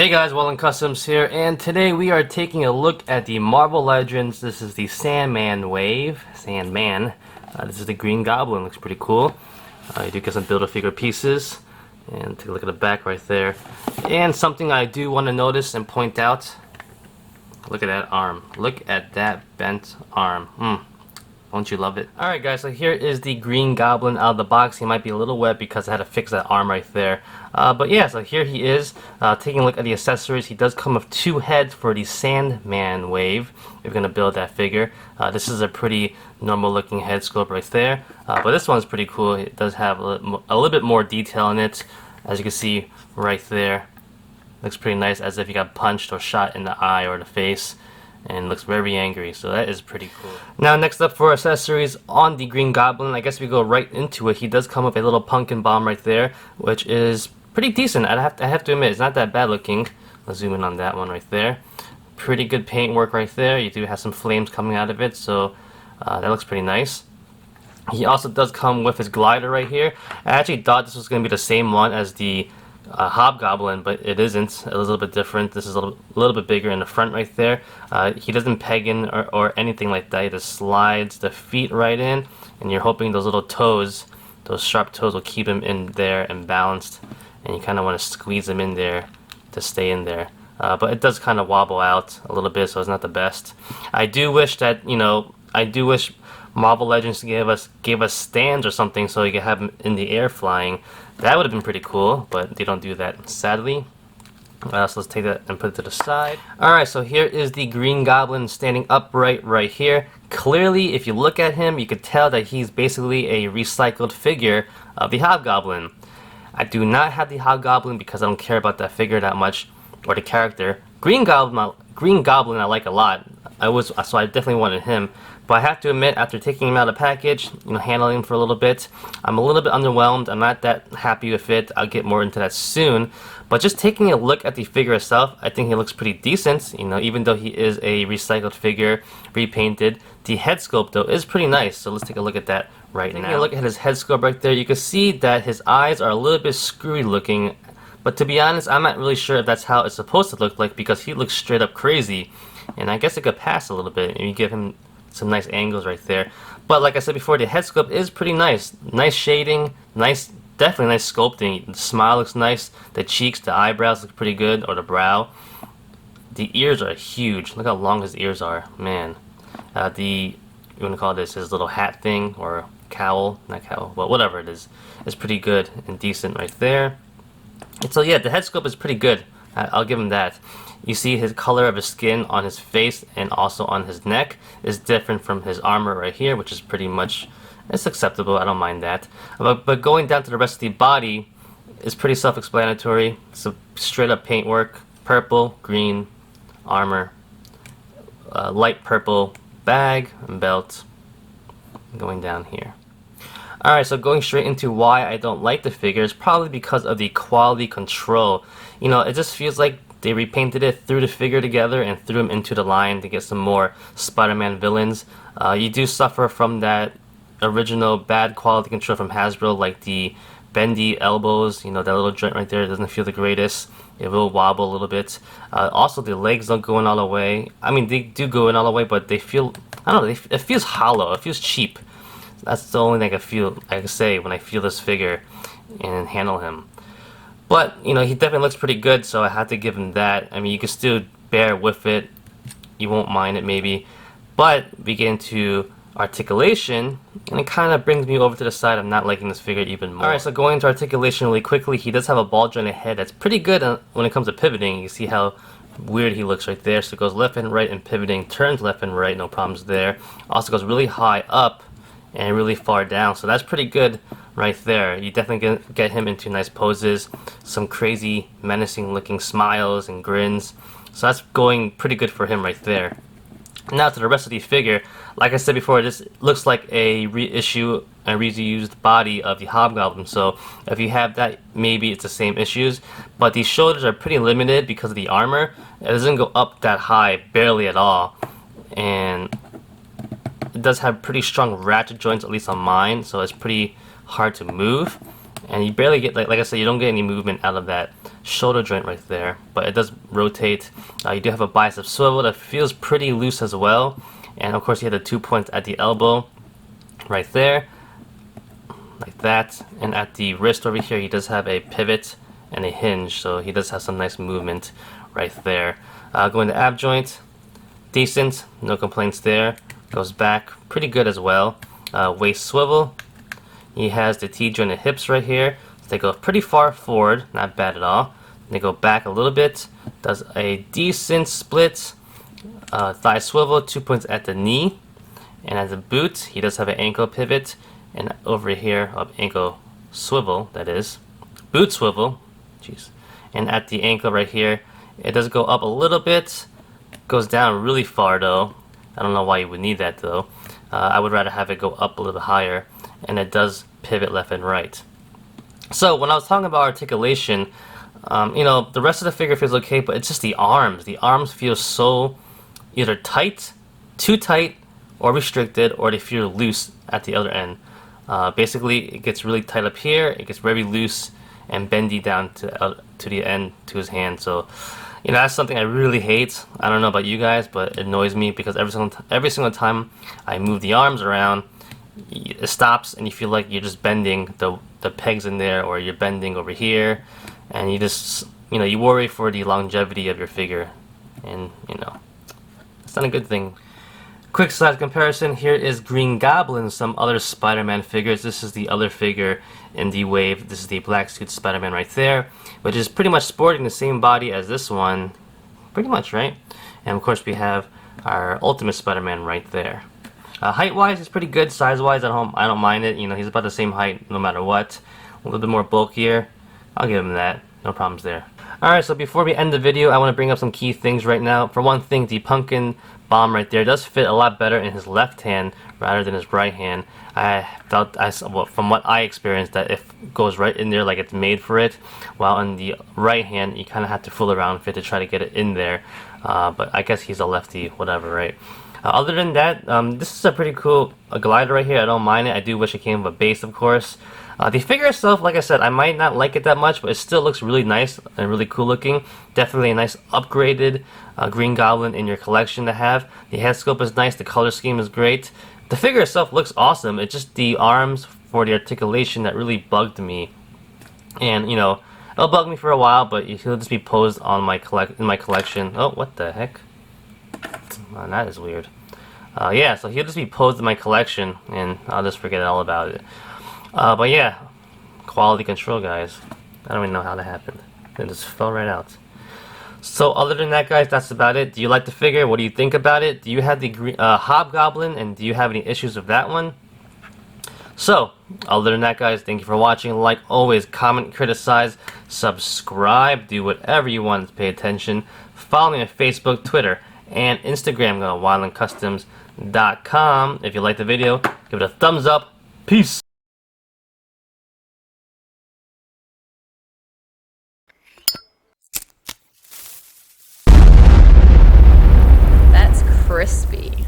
Hey guys, Wallen Customs here, and today we are taking a look at the Marvel Legends. This is the Sandman wave. Sandman. This is the Green Goblin. Looks pretty cool. You do get some Build-A-Figure pieces. And take a look at the back right there. And something I do want to notice and point out. Look at that arm. Look at that bent arm. Don't you love it? Alright guys, so here is the Green Goblin out of the box. He might be a little wet because I had to fix that arm right there. But yeah, so here he is. Taking a look at the accessories, he does come with two heads for the Sandman wave. If you're going to build that figure. This is a pretty normal looking head sculpt right there. But this one's pretty cool. It does have a little bit more detail in it. As you can see right there. Looks pretty nice, as if he got punched or shot in the eye or the face. And looks very angry, so that is pretty cool. Now next up for accessories on the Green Goblin, I guess we go right into it. He does come with a little pumpkin bomb right there, which is pretty decent. I have to admit, it's not that bad looking. Let's zoom in on that one right there. Pretty good paint work right there. You do have some flames coming out of it, so that looks pretty nice. He also does come with his glider right here. I actually thought this was going to be the same one as the Hobgoblin, but it isn't. It's a little bit different. This is a little bit bigger in the front right there. He doesn't peg in or anything like that. He just slides the feet right in, and you're hoping those little toes, those sharp toes, will keep him in there and balanced, and you kind of want to squeeze him in there to stay in there. But it does kind of wobble out a little bit, so it's not the best. I do wish that, I do wish Marvel Legends gave us stands or something so you could have him in the air flying. That would have been pretty cool, but they don't do that, sadly. So let's take that and put it to the side. Alright, so here is the Green Goblin standing upright right here. Clearly, if you look at him, you could tell that he's basically a recycled figure of the Hobgoblin. I do not have the Hobgoblin because I don't care about that figure that much, or the character. Green Goblin I like a lot. So I definitely wanted him. But I have to admit, after taking him out of the package, handling him for a little bit, I'm a little bit underwhelmed. I'm not that happy with it. I'll get more into that soon. But just taking a look at the figure itself, I think he looks pretty decent. Even though he is a recycled figure, repainted, the head sculpt though is pretty nice. So let's take a look at that right now. Taking a look at his head sculpt right there, you can see that his eyes are a little bit screwy looking. But to be honest, I'm not really sure if that's how it's supposed to look like, because he looks straight up crazy. And I guess it could pass a little bit, and you give him some nice angles right there. But like I said before, the head sculpt is pretty nice. Nice shading, definitely nice sculpting. The smile looks nice. The cheeks, the eyebrows look pretty good, or the brow. The ears are huge. Look how long his ears are, man. You want to call this his little hat thing, or cowl? Not cowl, well, whatever it is pretty good and decent right there. And so yeah, the head sculpt is pretty good. I'll give him that. You see his color of his skin on his face and also on his neck is different from his armor right here, which is pretty much, it's acceptable. I don't mind that. But going down to the rest of the body is pretty self-explanatory. It's a straight up paintwork. Purple, green, armor, light purple bag and belt. Going down here. Alright, so going straight into why I don't like the figure is probably because of the quality control. It just feels like they repainted it, threw the figure together, and threw him into the line to get some more Spider-Man villains. You do suffer from that original bad quality control from Hasbro, like the bendy elbows, that little joint right there doesn't feel the greatest. It will wobble a little bit. Also, the legs don't go in all the way. I mean, they do go in all the way, but they feel, I don't know, it feels hollow, it feels cheap. That's the only thing I can say when I feel this figure and handle him. But, he definitely looks pretty good, so I have to give him that. I mean, you can still bear with it. You won't mind it, maybe. But we get into Articulation, and it kind of brings me over to the side of not liking this figure even more. Alright, so going into Articulation really quickly, he does have a ball jointed head that's pretty good when it comes to pivoting. You see how weird he looks right there. So it goes left and right and pivoting, turns left and right, no problems there. Also goes really high up and really far down, so that's pretty good right there. You definitely get him into nice poses, some crazy menacing looking smiles and grins, so that's going pretty good for him right there. Now to the rest of the figure, like I said before, this looks like a reissue and reused body of the Hobgoblin, so if you have that, maybe it's the same issues, but these shoulders are pretty limited because of the armor. It doesn't go up that high, barely at all, and it does have pretty strong ratchet joints, at least on mine, so it's pretty hard to move. And you barely get, like I said, you don't get any movement out of that shoulder joint right there, but it does rotate. You do have a bicep swivel that feels pretty loose as well. And of course you have the 2 points at the elbow right there, like that. And at the wrist over here, he does have a pivot and a hinge, so he does have some nice movement right there. Going to ab joint, decent, no complaints there. Goes back, pretty good as well. Waist swivel. He has the T-joint and hips right here. So they go pretty far forward, not bad at all. They go back a little bit. Does a decent split. Thigh swivel, 2 points at the knee. And as a boot, he does have an ankle pivot. And over here, ankle swivel, that is. Boot swivel. Jeez. And at the ankle right here, it does go up a little bit. Goes down really far though. I don't know why you would need that though. I would rather have it go up a little bit higher. And it does pivot left and right. So when I was talking about articulation, you know, the rest of the figure feels okay, but it's just the arms. The arms feel so either tight, too tight, or restricted, or they feel loose at the other end. Basically, it gets really tight up here, it gets very loose and bendy down to the end, to his hand. So, you know, that's something I really hate. I don't know about you guys, but it annoys me because every single time I move the arms around, it stops and you feel like you're just bending the pegs in there, or you're bending over here, and you just, you know, you worry for the longevity of your figure, and you know, it's not a good thing. Quick size comparison, here is Green Goblin, some other Spider-Man figures. This is the other figure in the wave. This is the black suit Spider-Man right there, which is pretty much sporting the same body as this one, pretty much, right? And of course we have our Ultimate Spider-Man right there. Height-wise, it's pretty good. Size-wise, I don't mind it. You know, he's about the same height no matter what. A little bit more bulkier. I'll give him that. No problems there. Alright, so before we end the video, I want to bring up some key things right now. For one thing, the pumpkin bomb right there does fit a lot better in his left hand rather than his right hand. I felt, well, from what I experienced, that it goes right in there like it's made for it, while on the right hand, you kind of have to fool around with it to try to get it in there. But I guess he's a lefty, whatever, right? Other than that, this is a pretty cool glider right here. I don't mind it. I do wish it came with a base, of course. The figure itself, like I said, I might not like it that much, but it still looks really nice and really cool looking. Definitely a nice upgraded Green Goblin in your collection to have. The head sculpt is nice. The color scheme is great. The figure itself looks awesome. It's just the arms for the articulation that really bugged me. And, you know, it'll bug me for a while, but he'll just be posed on my collection. Oh, what the heck? Oh, that is weird. Yeah, so he'll just be posed in my collection, and I'll just forget all about it. But yeah, quality control, guys. I don't even know how that happened. It just fell right out. So other than that, guys, that's about it. Do you like the figure? What do you think about it? Do you have the Hobgoblin, and do you have any issues with that one? So, other than that, guys, thank you for watching. Like always, comment, criticize, subscribe, do whatever you want to pay attention. Follow me on Facebook, Twitter, and Instagram. Go to wildlandcustoms.com. If you like the video, give it a thumbs up. Peace. That's crispy.